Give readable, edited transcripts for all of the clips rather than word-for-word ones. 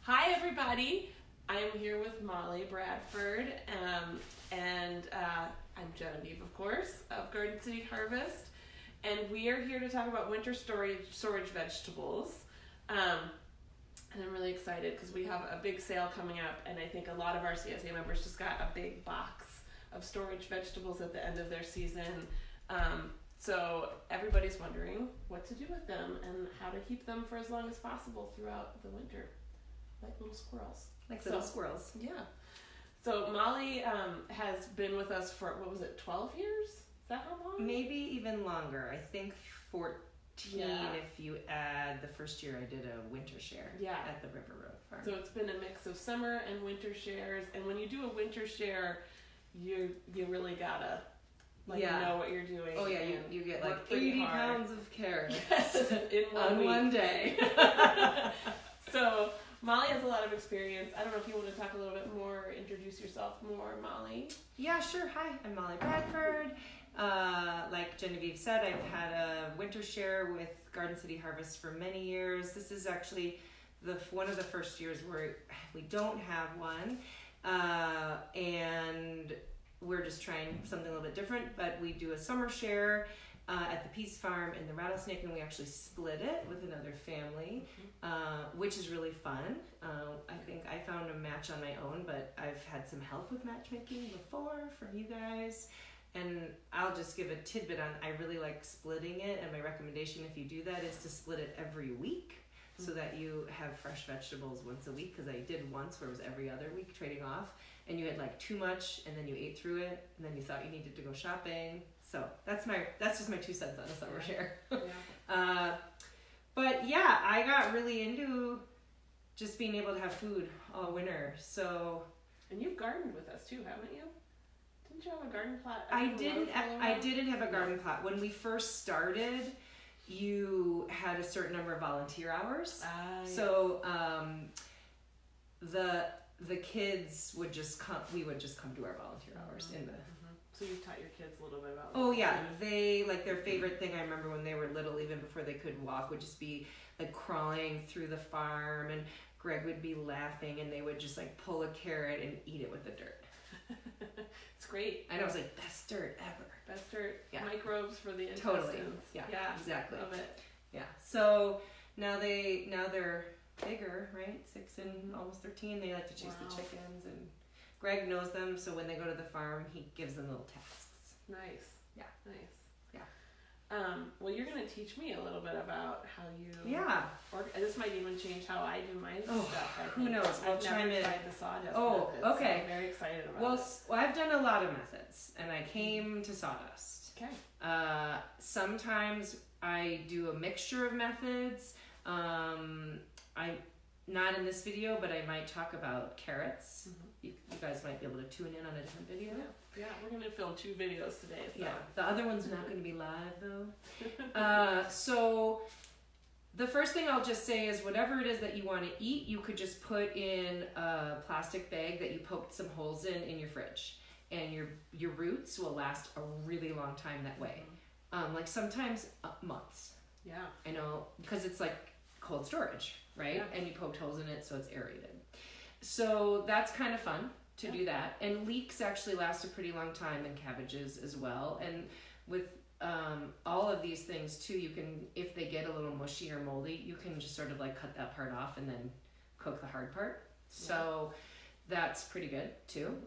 Hi everybody, I'm here with Molly Bradford, and I'm Genevieve, of course, of Garden City Harvest, and we are here to talk about winter storage vegetables. And I'm really excited because we have a big sale coming up, and I think a lot of our CSA members just got a big box of storage vegetables at the end of their season. So everybody's wondering what to do with them and how to keep them for as long as possible throughout the winter. Like little squirrels. Little squirrels. Yeah. So Molly has been with us for, 12 years? Is that how long? Maybe even longer. I think 14 if you add the first year I did a winter share at the River Road Farm. So it's been a mix of summer and winter shares. And when you do a winter share, you really gotta know what you're doing. Oh yeah, you get like 80 pounds of carrots in one day. So Molly has a lot of experience. I don't know if you want to talk a little bit more, introduce yourself more, Molly. Yeah, sure. Hi, I'm Molly Bradford. Like Genevieve said, I've had a winter share with Garden City Harvest for many years. This is actually one of the first years where we don't have one, and we're just trying something a little bit different. But we do a summer share at the Peace Farm in the Rattlesnake, and we actually split it with another family, which is really fun. I think I found a match on my own, but I've had some help with matchmaking before from you guys. And I'll just give a tidbit on, I really like splitting it, and my recommendation if you do that is to split it every week so that you have fresh vegetables once a week, because I did once where it was every other week trading off, and you had like too much and then you ate through it and then you thought you needed to go shopping. So that's just my 2 cents on a summer share. But yeah, I got really into just being able to have food all winter. So, and you've gardened with us too, haven't you? Didn't you have a garden plot? I didn't have a garden plot. When we first started, you had a certain number of volunteer hours. So the kids would just come. We would just come to our volunteer hours in the. So you taught your kids a little bit about. Oh yeah, they like their favorite thing. I remember when they were little, even before they could walk, would just be like crawling through the farm, and Greg would be laughing, and they would just like pull a carrot and eat it with the dirt. It's great. I know, it's like best dirt ever. Best dirt. Yeah. Microbes for the intestines. Totally. Yeah. Exactly. Love it. Yeah. So now they're bigger, right? 6 and almost 13. They like to chase the chickens, and Greg knows them, so when they go to the farm, he gives them little tasks. Nice. Yeah. Nice. Yeah. Well, you're going to teach me a little bit about how you. Yeah. This might even change how I do my stuff. Who knows? I've never tried the sawdust methods, okay. So I'm very excited about well, it. Well, I've done a lot of methods, and I came to sawdust. Okay. Sometimes I do a mixture of methods. I not in this video, but I might talk about carrots. You guys might be able to tune in on a different video. Yeah, we're going to film 2 videos today. So. Yeah, the other one's not going to be live though. So the first thing I'll just say is whatever it is that you want to eat, you could just put in a plastic bag that you poked some holes in your fridge, and your roots will last a really long time that way. Like sometimes months. Yeah. I know, because it's like cold storage, right? Yeah. And you poked holes in it so it's aerated. So that's kind of fun to do that. And leeks actually last a pretty long time, and cabbages as well. And with all of these things too, you can, if they get a little mushy or moldy, you can just sort of like cut that part off and then cook the hard part. So that's pretty good too.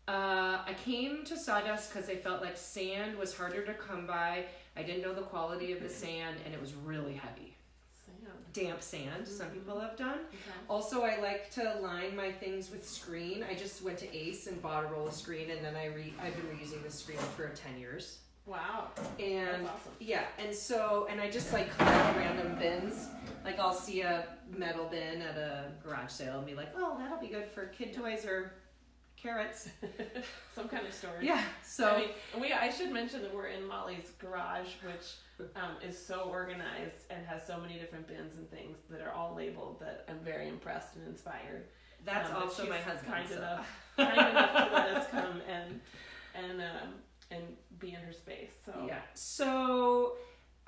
I came to sawdust because I felt like sand was harder to come by. I didn't know the quality of the sand, and it was really heavy. Damp sand, some people have done. Okay. Also, I like to line my things with screen. I just went to Ace and bought a roll of screen, and then I've been reusing this screen for 10 years. Wow. And that's awesome. Yeah, and I just like collect random bins. Like I'll see a metal bin at a garage sale and be like, oh, that'll be good for kid toys or carrots. Some kind of storage. Yeah. So I should mention that we're in Molly's garage, which is so organized and has so many different bins and things that are all labeled that I'm very impressed and inspired. That's also my husband. Kind enough to let us come and be in her space. So yeah. So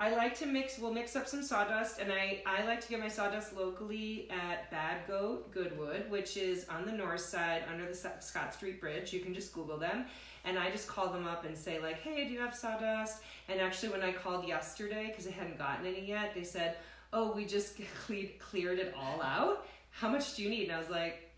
I like to we'll mix up some sawdust, and I like to get my sawdust locally at Bad Goat Goodwood, which is on the north side under the Scott Street Bridge. You can just Google them. And I just call them up and say like, hey, do you have sawdust? And actually when I called yesterday, because I hadn't gotten any yet, they said, oh, we just cleared it all out. How much do you need? And I was like,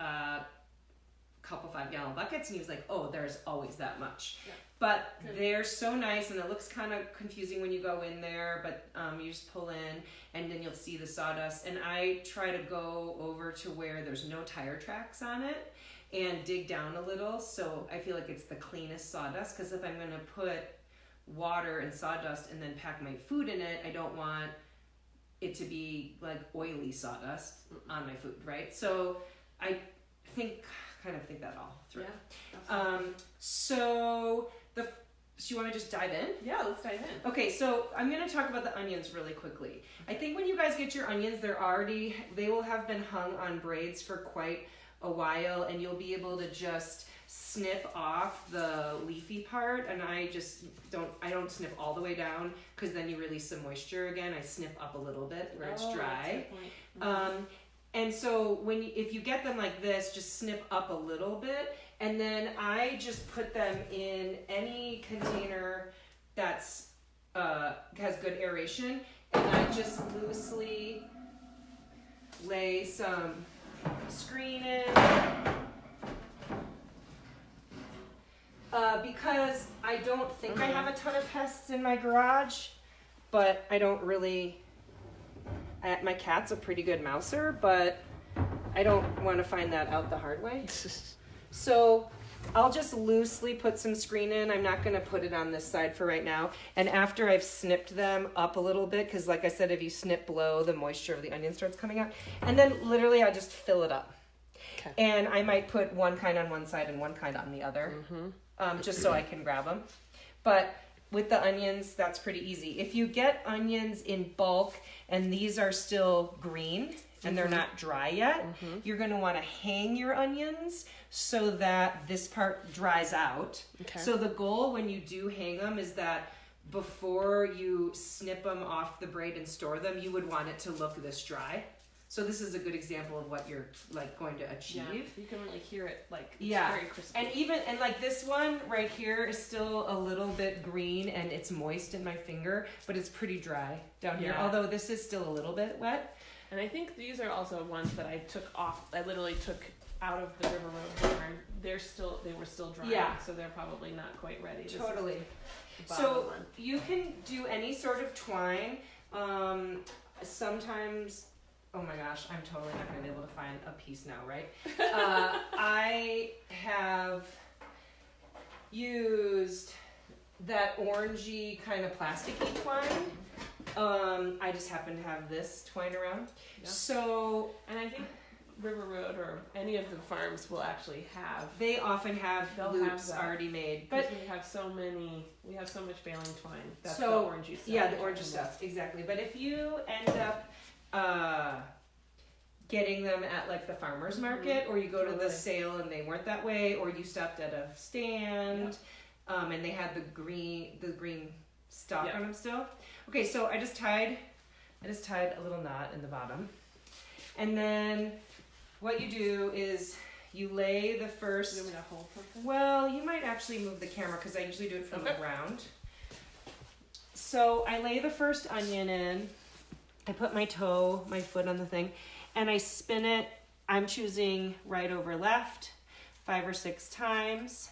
couple 5-gallon buckets. And he was like, oh, there's always that much. Yeah. But they're so nice, and it looks kind of confusing when you go in there, but you just pull in and then you'll see the sawdust. And I try to go over to where there's no tire tracks on it and dig down a little, so I feel like it's the cleanest sawdust, because if I'm going to put water and sawdust and then pack my food in it, I don't want it to be like oily sawdust on my food, right? So I kind of think that all through. Yeah, so you want to just dive in? Yeah, let's dive in. Okay, so I'm going to talk about the onions really quickly. I think when you guys get your onions, they will have been hung on braids for quite a while, and you'll be able to just snip off the leafy part. And I don't snip all the way down, because then you release some moisture again. I snip up a little bit where it's dry. And so if you get them like this, just snip up a little bit, and then I just put them in any container that's has good aeration, and I just loosely lay some screen in, because I don't think I have a ton of pests in my garage, but I don't really. My cat's a pretty good mouser, but I don't want to find that out the hard way. So I'll just loosely put some screen in. I'm not going to put it on this side for right now. And after I've snipped them up a little bit, because like I said, if you snip below, the moisture of the onion starts coming out. And then literally I just fill it up. Okay. And I might put one kind on one side and one kind on the other, just so I can grab them. But with the onions, that's pretty easy. If you get onions in bulk and these are still green and they're not dry yet, you're going to want to hang your onions so that this part dries out. Okay. So the goal when you do hang them is that before you snip them off the braid and store them, you would want it to look this dry. So this is a good example of what you're like going to achieve. Yeah, you can really hear it like it's very crispy. And like this one right here is still a little bit green and it's moist in my finger, but it's pretty dry down here. Although this is still a little bit wet. And I think these are also ones that I took off. I literally took out of the River Road barn. They were still dry. Yeah. So they're probably not quite ready. Totally. So you can do any sort of twine. Sometimes. Oh my gosh, I'm totally not going to be able to find a piece now, right? I have used that orangey kind of plasticky twine. I just happen to have this twine around. Yeah. So, and I think River Road or any of the farms will actually have. They often have loops already made. But we have so much baling twine. That's the orangey stuff. Yeah, the orangey stuff, exactly. But if you end up getting them at like the farmer's market, or you go to the sale and they weren't that way, or you stopped at a stand and they had the green stalk on them still. Okay, so I just tied a little knot in the bottom, and then what you do is you lay the first. You want me to hold something? Well, you might actually move the camera because I usually do it from the ground. So I lay the first onion in. I put my foot on the thing, and I spin it. I'm choosing right over left 5 or 6 times.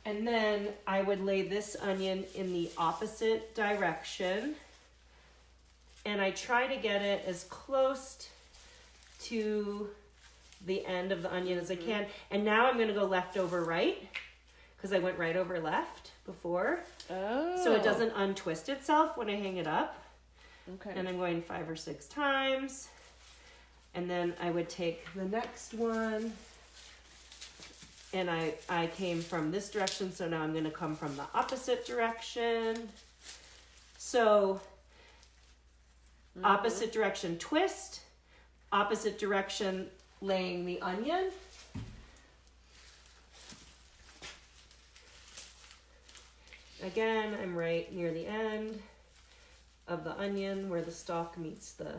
And then I would lay this onion in the opposite direction. And I try to get it as close to the end of the onion as I can. And now I'm going to go left over right, because I went right over left before. Oh. So it doesn't untwist itself when I hang it up. Okay. And I'm going 5 or 6 times. And then I would take the next one. And I came from this direction, so now I'm going to come from the opposite direction. So opposite direction twist, opposite direction laying the onion. Again, I'm right near the end of the onion where the stalk meets the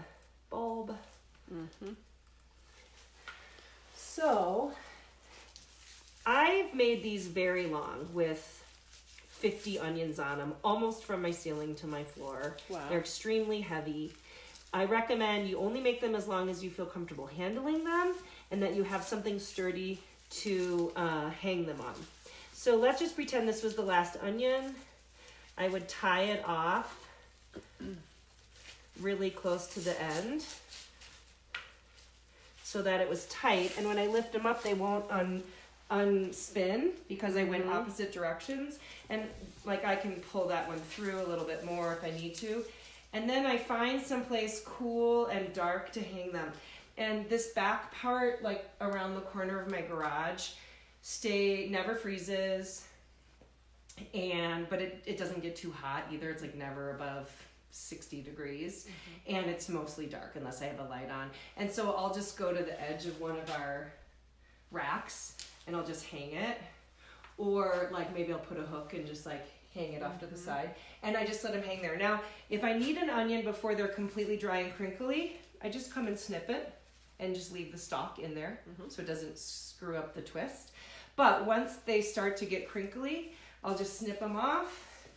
bulb. Mm-hmm. So I've made these very long with 50 onions on them, almost from my ceiling to my floor. Wow. They're extremely heavy. I recommend you only make them as long as you feel comfortable handling them and that you have something sturdy to hang them on. So let's just pretend this was the last onion. I would tie it off really close to the end so that it was tight. And when I lift them up, they won't unspin because I went opposite directions. And like I can pull that one through a little bit more if I need to. And then I find someplace cool and dark to hang them. And this back part, like around the corner of my garage, never freezes. But it doesn't get too hot either. It's like never above 60 degrees. Mm-hmm. And it's mostly dark unless I have a light on. And so I'll just go to the edge of one of our racks and I'll just hang it. Or like maybe I'll put a hook and just like hang it off to the side. And I just let them hang there. Now, if I need an onion before they're completely dry and crinkly, I just come and snip it and just leave the stalk in there so it doesn't screw up the twist. But once they start to get crinkly, I'll just snip them off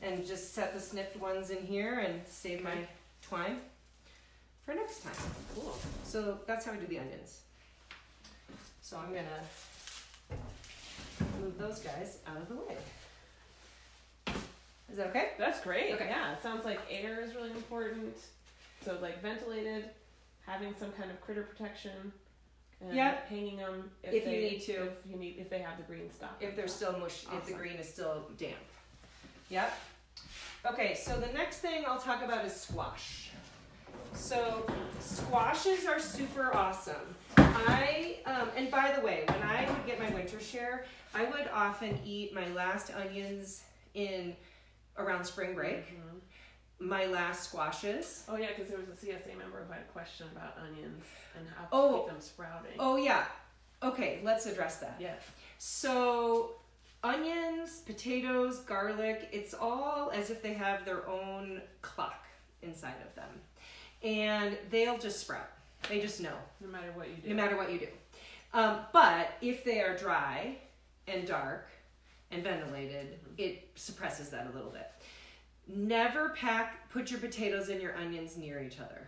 and just set the snipped ones in here and save my twine for next time. Cool. So that's how I do the onions. So I'm gonna move those guys out of the way. Is that okay? That's great. Okay. Yeah, it sounds like air is really important. So like ventilated, having some kind of critter protection. And hanging them if you need to. If they have the green stalk. If they're still mush, awesome. If the green is still damp. Yep. Okay, so the next thing I'll talk about is squash. So squashes are super awesome. And by the way, when I would get my winter share, I would often eat my last onions around spring break. My last squashes. Oh yeah, because there was a CSA member who had a question about onions and how to keep them sprouting. Oh yeah. Okay, let's address that. Yes. So onions, potatoes, garlic, it's all as if they have their own clock inside of them. And they'll just sprout. They just know. No matter what you do. No matter what you do. But if they are dry and dark and ventilated, it suppresses that a little bit. Never put your potatoes and your onions near each other.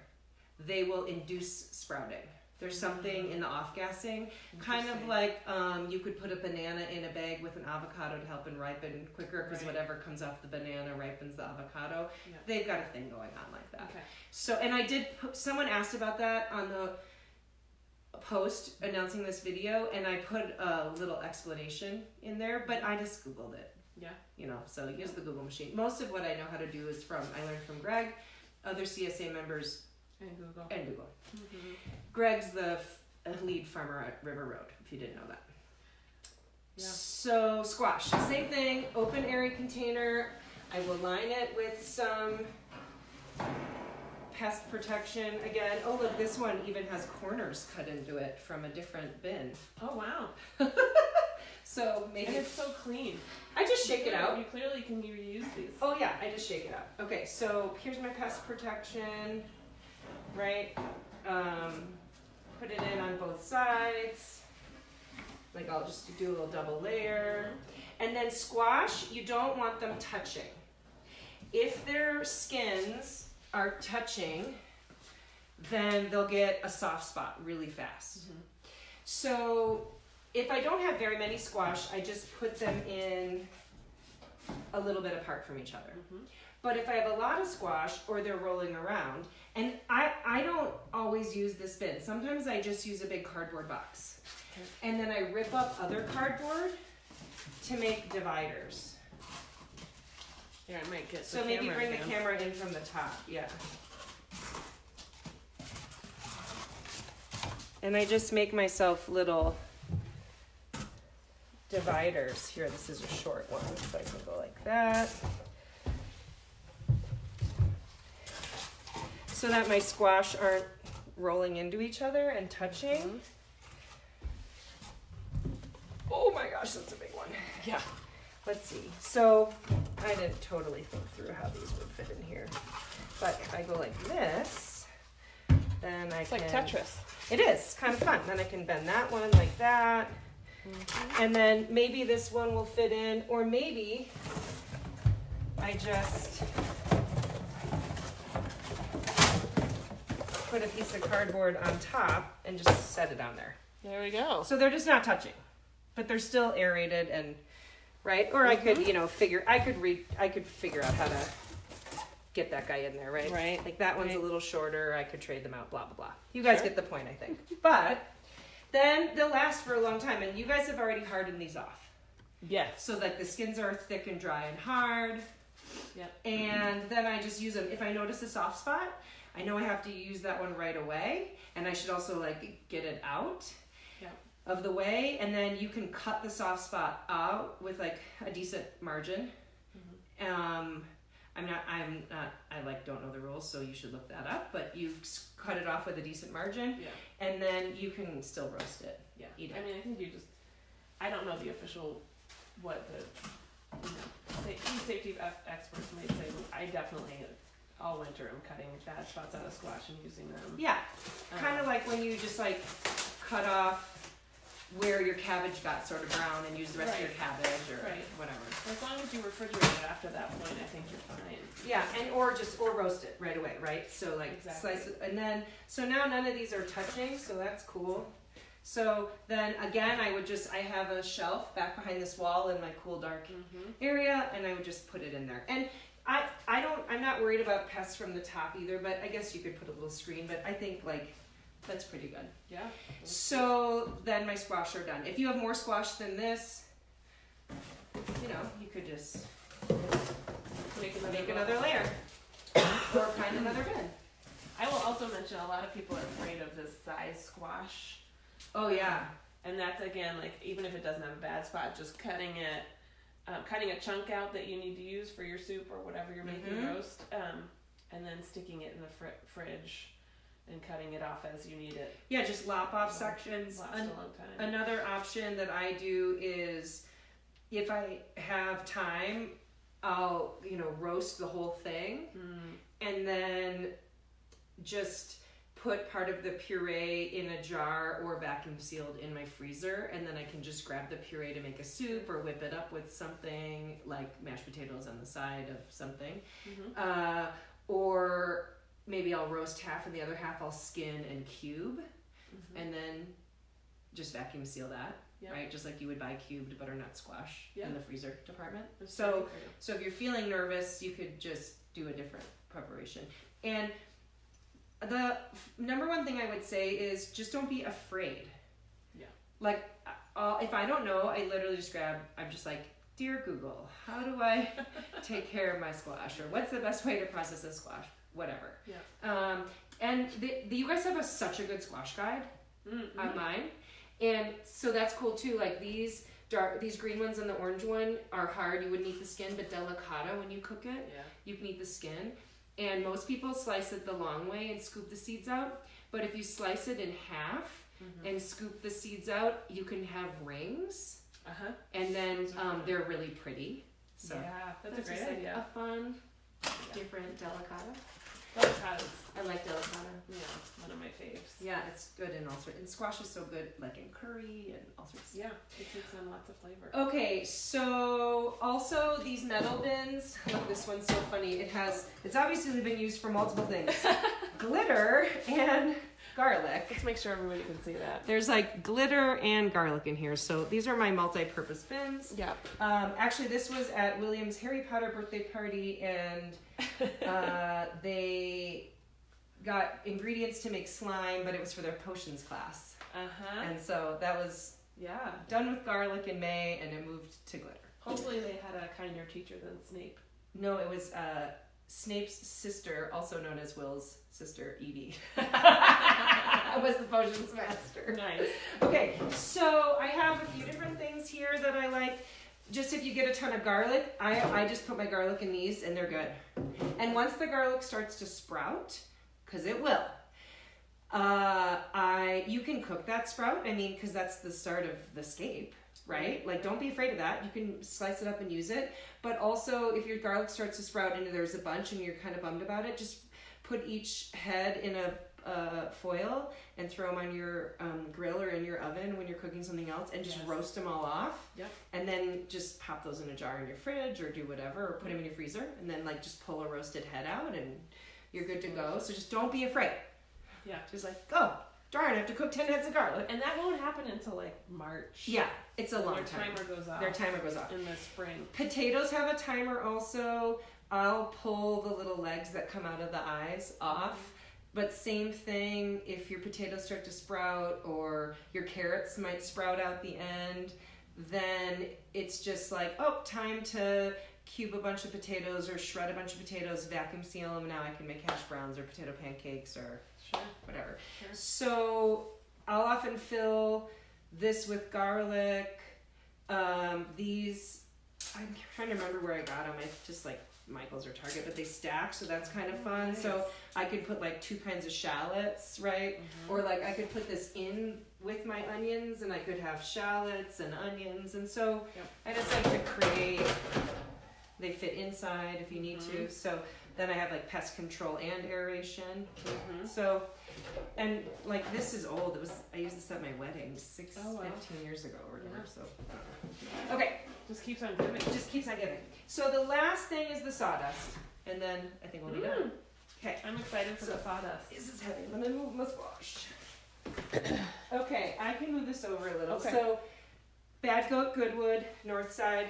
They will induce sprouting. There's something in the off-gassing, kind of like you could put a banana in a bag with an avocado to help it ripen quicker because whatever comes off the banana ripens the avocado. Yeah. They've got a thing going on like that. Okay. So, and I did someone asked about that on the post announcing this video, and I put a little explanation in there, but I just Googled it. Yeah. So use the Google machine. Most of what I know how to do is I learned from Greg, other CSA members, and Google. Mm-hmm. Greg's the lead farmer at River Road, if you didn't know that. Yeah. So squash, same thing, open airy container. I will line it with some pest protection again. Oh look, this one even has corners cut into it from a different bin. Oh wow. So maybe it's so clean. I just shake it out. You clearly can reuse these. Oh yeah, I just shake it out. Okay, so here's my pest protection, right? Put it in on both sides. Like I'll just do a little double layer. And then squash, you don't want them touching. If their skins are touching, then they'll get a soft spot really fast. Mm-hmm. So if I don't have very many squash, I just put them in a little bit apart from each other. Mm-hmm. But if I have a lot of squash or they're rolling around, and I don't always use this bin. Sometimes I just use a big cardboard box. Okay. And then I rip up other cardboard to make dividers. Yeah, I might get so maybe bring the camera in from the top, yeah. And I just make myself little dividers. Here, this is a short one, so I can go like that. So that my squash aren't rolling into each other and touching. Mm-hmm. Oh my gosh, that's a big one. Yeah. Let's see. So I didn't totally think through how these would fit in here. But if I go like this, then I It's can... like Tetris. It is kind of fun. Then I can bend that one like that. And then maybe this one will fit in, or maybe I just put a piece of cardboard on top and just set it on there. There we go. So they're just not touching, but they're still aerated and right. Or I could, figure out how to get that guy in there, right? Right. Like that one's Right. a little shorter. I could trade them out. Blah blah blah. You guys Sure. get the point, I think. But then they'll last for a long time, and you guys have already hardened these off. Yes. So like the skins are thick and dry and hard. Yep. And then I just use them. If I notice a soft spot, I know I have to use that one right away, and I should also like get it out of the way, and then you can cut the soft spot out with like a decent margin. I don't know the rules, so you should look that up, but you cut it off with a decent margin, and then you can still roast it. Yeah. Eat it. I mean, I think I don't know the official, what the safety experts may say, but I definitely, all winter, I'm cutting bad spots out of squash and using them. Yeah. Kind of like when you just like cut off where your cabbage got sort of brown and use the rest of your cabbage or whatever. As long as you refrigerate it after that point, I think you're fine. Yeah, and or roast it right away, right? So like slice it, and then so now none of these are touching, so that's cool. So then again, I have a shelf back behind this wall in my cool dark area, and I would just put it in there. And I'm not worried about pests from the top either, but I guess you could put a little screen, but I think like that's pretty good. Yeah. So then my squash are done. If you have more squash than this, you could just make another layer or find another bin. I will also mention a lot of people are afraid of this size squash. Oh yeah. And that's again, like even if it doesn't have a bad spot, just cutting a chunk out that you need to use for your soup or whatever you're making roast, and then sticking it in the fridge and cutting it off as you need it. Yeah, just lop off sections. Lasts a long time. Another option that I do is if I have time, I'll roast the whole thing and then just put part of the puree in a jar or vacuum sealed in my freezer, and then I can just grab the puree to make a soup or whip it up with something like mashed potatoes on the side of something. Or maybe I'll roast half and the other half I'll skin and cube and then just vacuum seal that, right? Just like you would buy cubed butternut squash in the freezer department. So if you're feeling nervous, you could just do a different preparation. And the number one thing I would say is just don't be afraid. Yeah. Like if I don't know, I literally just I'm just like, dear Google, how do I take care of my squash? Or what's the best way to process a squash? Whatever. Yeah. And you guys have such a good squash guide online. And so that's cool too. Like these green ones and the orange one are hard. You wouldn't eat the skin, but delicata, when you cook it, you can eat the skin. And most people slice it the long way and scoop the seeds out. But if you slice it in half and scoop the seeds out, you can have rings. And then they're really pretty. So that's a great idea. A fun, different delicata. Delicatas. I like delicata. Yeah, one of my faves. Yeah, it's good in all sorts. And squash is so good, like in curry and all sorts. Yeah, it takes on lots of flavor. Okay, so also these metal bins. Look, this one's so funny. It's obviously been used for multiple things. Glitter and garlic. Let's make sure everybody can see that. There's like glitter and garlic in here. So these are my multi-purpose bins. Yeah. Actually, this was at William's Harry Potter birthday party, and they got ingredients to make slime, but it was for their potions class. And so that was done with garlic in May, and it moved to glitter. Hopefully they had a kinder teacher than Snape. No, it was Snape's sister, also known as Will's sister, Evie. Was the potions master. Nice. Okay, so I have a few different things here that I like. Just if you get a ton of garlic, I just put my garlic in these and they're good. And once the garlic starts to sprout, because it will, you can cook that sprout. I mean, because that's the start of the scape, right? Like, don't be afraid of that. You can slice it up and use it. But also, if your garlic starts to sprout and there's a bunch and you're kind of bummed about it, just put each head in a foil and throw them on your grill or in your oven when you're cooking something else, and just roast them all off. Yep. And then just pop those in a jar in your fridge or do whatever, or put them in your freezer, and then like just pull a roasted head out and you're good to go. So just don't be afraid. Yeah. Just like, oh, darn, I have to cook 10 heads of garlic. And that won't happen until like March. Yeah, it's a long Their time. timer goes off. Their timer goes off. In the spring. Potatoes have a timer also. I'll pull the little legs that come out of the eyes off. But same thing, if your potatoes start to sprout or your carrots might sprout out the end, then it's just like, oh, time to cube a bunch of potatoes or shred a bunch of potatoes, vacuum seal them. Now I can make hash browns or potato pancakes or whatever. Sure. So I'll often fill this with garlic. These, I'm trying to remember where I got them. I just like Michael's or Target, but they stack, so that's kind of fun. Nice. So I could put like 2 kinds of shallots, right? Or like I could put this in with my onions, and I could have shallots and onions. And so I just like to create, they fit inside if you need to. So then I have like pest control and aeration. So, and like this is old. I used this at my wedding 15 years ago or whatever. So okay. Just keeps on giving. Just keeps on giving. So the last thing is the sawdust, and then I think we'll be done. Okay. I'm excited for the sawdust. This is heavy. Let me move my squash. Okay, I can move this over a little. Okay. So, Bad Goat, Goodwood, north side.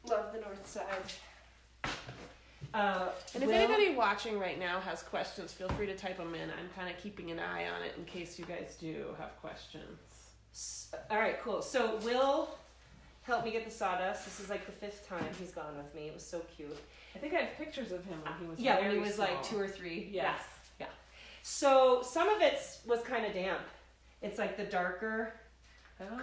Love the north side. And if anybody watching right now has questions, feel free to type them in. I'm kind of keeping an eye on it in case you guys do have questions. All right, cool. So Will helped me get the sawdust. This is like the 5th time he's gone with me. It was so cute. I think I have pictures of him when he was when he was small. like 2 or 3. Yes. Yeah. So some of it was kind of damp. It's like the darker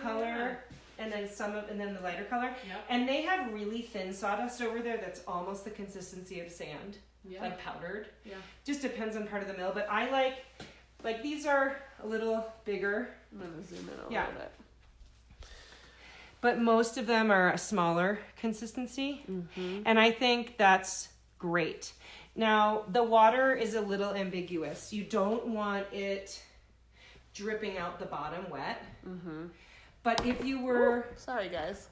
color, and then the lighter color. Yep. And they have really thin sawdust over there that's almost the consistency of sand, like powdered. Yeah. Just depends on part of the mill, but I like these are a little bigger. I'm gonna zoom in a little bit. But most of them are a smaller consistency, and I think that's great. Now, the water is a little ambiguous. You don't want it dripping out the bottom wet. But if you were... sorry, guys.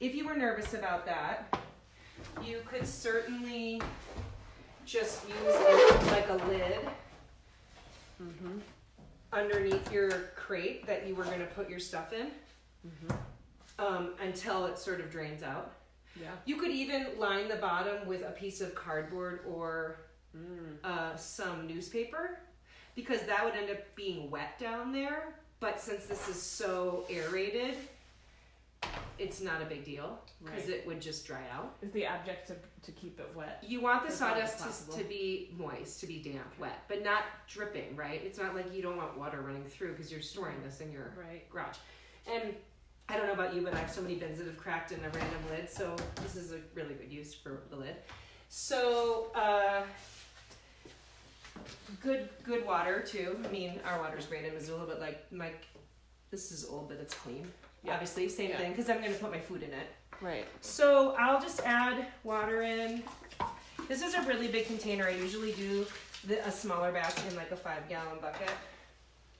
If you were nervous about that, you could certainly just use like a lid underneath your crate that you were going to put your stuff in. Until it sort of drains out. Yeah. You could even line the bottom with a piece of cardboard or some newspaper, because that would end up being wet down there. But since this is so aerated, it's not a big deal because it would just dry out. Is the object to keep it wet? You want the sawdust to be moist, to be damp, wet, but not dripping, right? It's not like you don't want water running through because you're storing this in your garage. And I don't know about you, but I have so many bins that have cracked in a random lid, so this is a really good use for the lid. So, good water too. I mean, our water's great in Missoula, but like this is old, but it's clean. Yeah. Obviously, same thing, because I'm going to put my food in it. Right. So I'll just add water in. This is a really big container. I usually do a smaller batch in like a 5-gallon bucket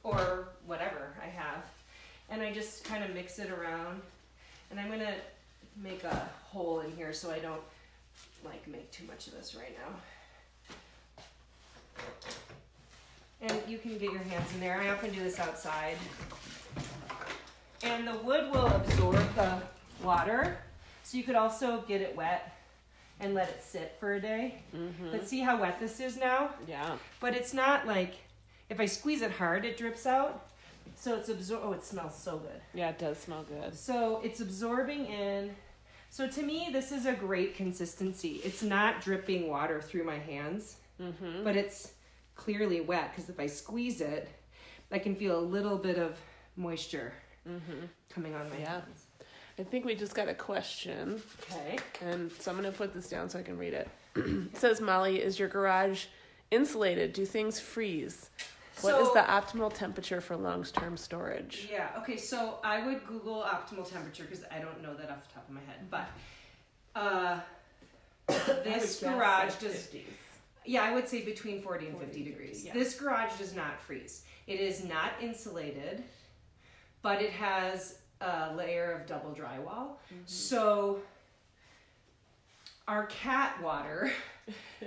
or whatever I have. And I just kind of mix it around. And I'm going to make a hole in here so I don't like make too much of this right now. And you can get your hands in there. I often do this outside. And the wood will absorb the water, so you could also get it wet and let it sit for a day. But see how wet this is now? Yeah. But it's not like, if I squeeze it hard, it drips out. So it's oh, it smells so good. Yeah, it does smell good. So it's absorbing in. So to me, this is a great consistency. It's not dripping water through my hands, but it's clearly wet, because if I squeeze it, I can feel a little bit of moisture coming on my hands. I think we just got a question. Okay. And so I'm going to put this down so I can read it. It says, Molly, is your garage insulated? Do things freeze? What is the optimal temperature for long-term storage? Yeah, okay, so I would Google optimal temperature, because I don't know that off the top of my head. But this garage does... 50s. Yeah, I would say between 40 and 50 degrees. Yeah. This garage does not freeze. It is not insulated, but it has a layer of double drywall. So our cat water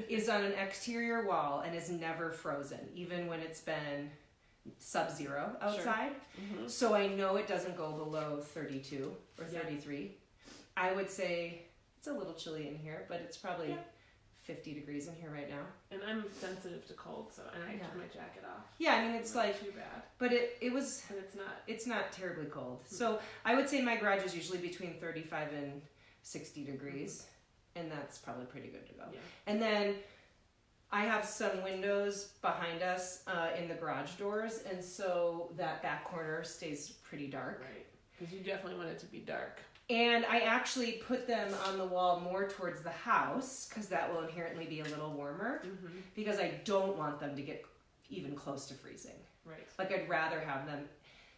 is on an exterior wall and is never frozen, even when it's been sub-zero outside. Sure. So I know it doesn't go below 32 or 33. I would say it's a little chilly in here, but it's probably 50 degrees in here right now. And I'm sensitive to cold, so and I took my jacket off. Yeah, I mean it's like too bad. But it was But it's not terribly cold. So I would say my garage is usually between 35 and 60 degrees, and that's probably pretty good to go. Yeah. And then I have some windows behind us in the garage doors, and so that back corner stays pretty dark. Right. Because you definitely want it to be dark. And I actually put them on the wall more towards the house because that will inherently be a little warmer because I don't want them to get even close to freezing. Right. Like I'd rather have them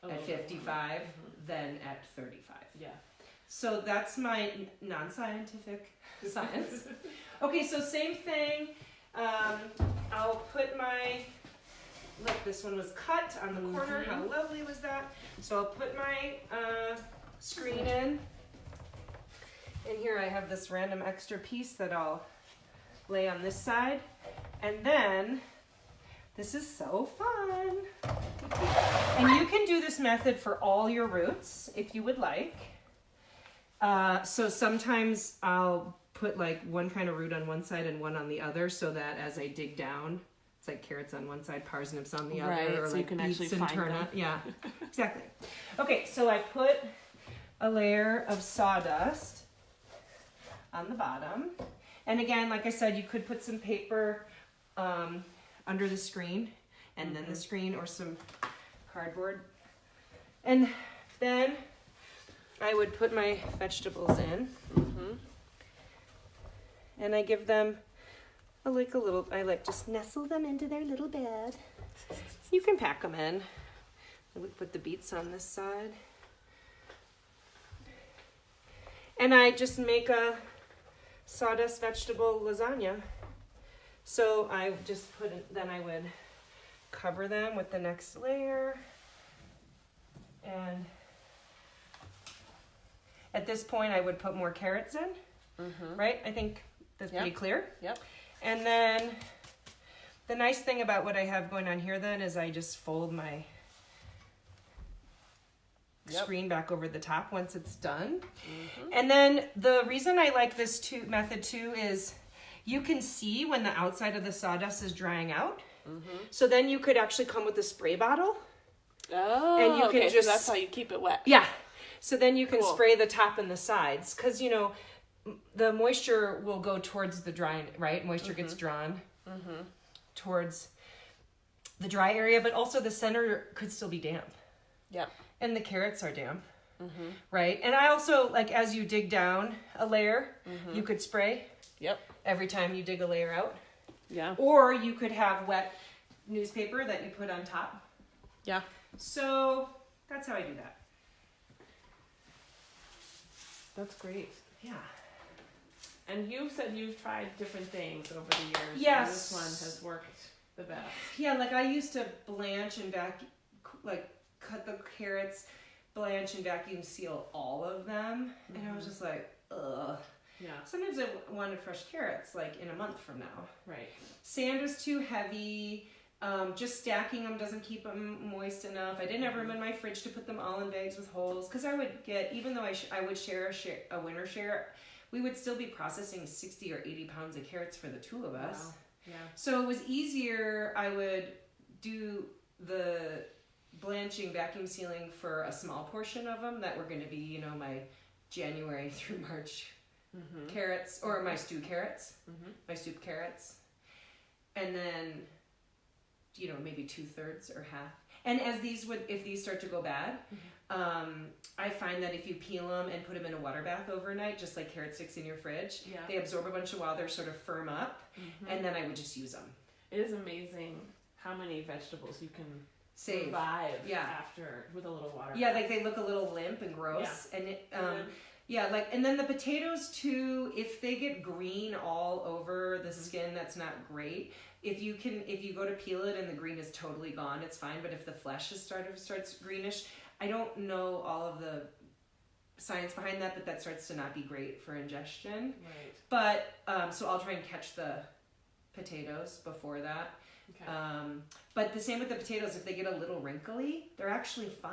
at 55 than at 35. Yeah. So that's my non-scientific science. Okay, so same thing. I'll put my, look, this one was cut on the corner. How lovely was that? So I'll put my screen in. And here I have this random extra piece that I'll lay on this side. And then, this is so fun. And you can do this method for all your roots if you would like. So sometimes I'll put like one kind of root on one side and one on the other so that as I dig down, it's like carrots on one side, parsnips on the other, or so like you can beets actually and find turnip. Yeah, exactly. Okay, so I put a layer of sawdust on the bottom. And again, like I said, you could put some paper under the screen and then the screen or some cardboard. And then I would put my vegetables in. And I give them I like just nestle them into their little bed. You can pack them in. I would put the beets on this side. And I just make a sawdust vegetable lasagna. So I just then I would cover them with the next layer. And at this point I would put more carrots in, right? I think that's pretty clear. Yep. And then the nice thing about what I have going on here then is I just fold my screen back over the top once it's done. And then the reason I like this method too is you can see when the outside of the sawdust is drying out. So then you could actually come with a spray bottle. Oh, and you can so that's how you keep it wet. Yeah. So then you can spray the top and the sides because, you know, the moisture will go towards the dry, right? Moisture gets drawn towards the dry area, but also the center could still be damp. Yep. And the carrots are damp, right? And I also, like, as you dig down a layer, you could spray every time you dig a layer out. Yeah. Or you could have wet newspaper that you put on top. Yeah. So that's how I do that. That's great. Yeah. And you said you've tried different things over the years. Yes. And this one has worked the best. Yeah, like I used to blanch and cut the carrots, blanch and vacuum seal all of them. And I was just like, ugh. Yeah. Sometimes I wanted fresh carrots, like in a month from now. Right. Sand was too heavy. Just stacking them doesn't keep them moist enough. I didn't have room in my fridge to put them all in bags with holes because I would get, even though I would share a winter share, we would still be processing 60 or 80 pounds of carrots for the two of us. Wow. Yeah. So it was easier. I would do the blanching, vacuum sealing for a small portion of them that were going to be, you know, my January through March carrots, or my stew carrots, my soup carrots. And then, you know, maybe 2/3 or half. And as if these start to go bad, I find that if you peel them and put them in a water bath overnight, just like carrot sticks in your fridge, they absorb a bunch of water, sort of firm up, and then I would just use them. It is amazing how many vegetables you can survive after with a little water. Yeah, like they look a little limp and gross, and Yeah, like, and then the potatoes too, if they get green all over the skin, that's not great. If you go to peel it and the green is totally gone, it's fine. But if the flesh starts greenish, I don't know all of the science behind that, but that starts to not be great for ingestion. Right. But, so I'll try and catch the potatoes before that. Okay. But the same with the potatoes, if they get a little wrinkly, they're actually fine.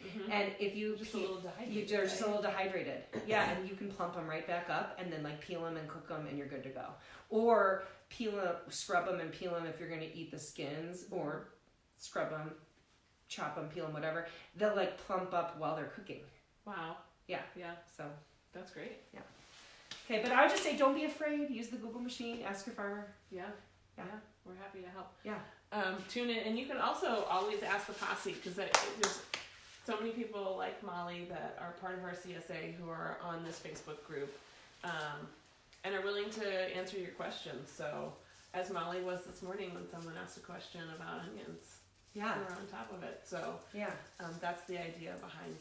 Mm-hmm. And if you just a little dehydrated, they're just a little dehydrated. Yeah, and you can plump them right back up, and then like peel them and cook them, and you're good to go. Or scrub them and peel them if you're going to eat the skins, or scrub them, chop them, peel them, whatever. They'll like plump up while they're cooking. Wow. Yeah. Yeah. So That's great. yeah. Okay, but I would just say don't be afraid. Use the Google machine. Ask your farmer. Yeah. Yeah. Yeah. We're happy to help. Yeah. Tune in, and you can also always ask the posse, because there's so many people like Molly that are part of our CSA who are on this Facebook group, and are willing to answer your questions. So, as Molly was this morning when someone asked a question about onions, Yeah. we're on top of it. So, Yeah. that's the idea behind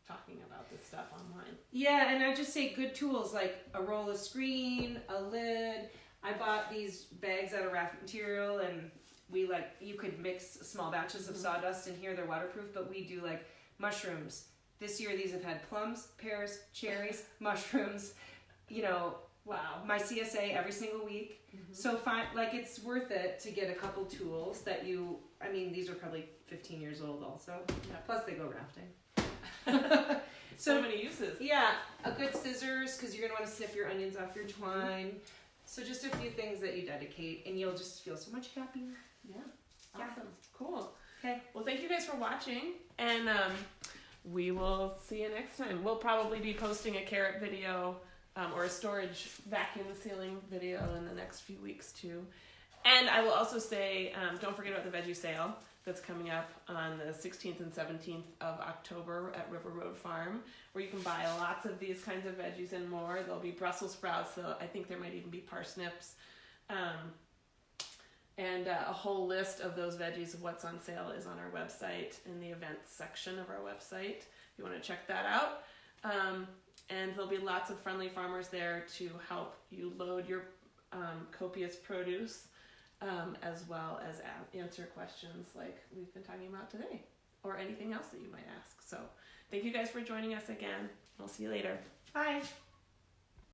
talking about this stuff online. Yeah, and I just say good tools like a roll of screen, a lid. I bought these bags out of raft material, and you could mix small batches of sawdust in here. They're waterproof, but we do like mushrooms. This year these have had plums, pears, cherries, mushrooms. You know, Wow. my CSA every single week. Mm-hmm. So it's worth it to get a couple tools that these are probably 15 years old also. Yeah. Plus they go rafting. So many uses. Yeah, a good scissors, because you're going to want to snip your onions off your twine. So just a few things that you dedicate, and you'll just feel so much happier. Yeah. Yeah. Awesome. Cool. Okay. Well, thank you guys for watching, and we will see you next time. We'll probably be posting a carrot video or a storage vacuum sealing video in the next few weeks too. And I will also say, don't forget about the veggie sale that's coming up on the 16th and 17th of October at River Road Farm, where you can buy lots of these kinds of veggies and more. There'll be Brussels sprouts, so I think there might even be parsnips. And a whole list of those veggies of what's on sale is on our website in the events section of our website, if you want to check that out. And there'll be lots of friendly farmers there to help you load your copious produce, as well as answer questions like we've been talking about today, or anything else that you might ask. So thank you guys for joining us again. We'll see you later. Bye.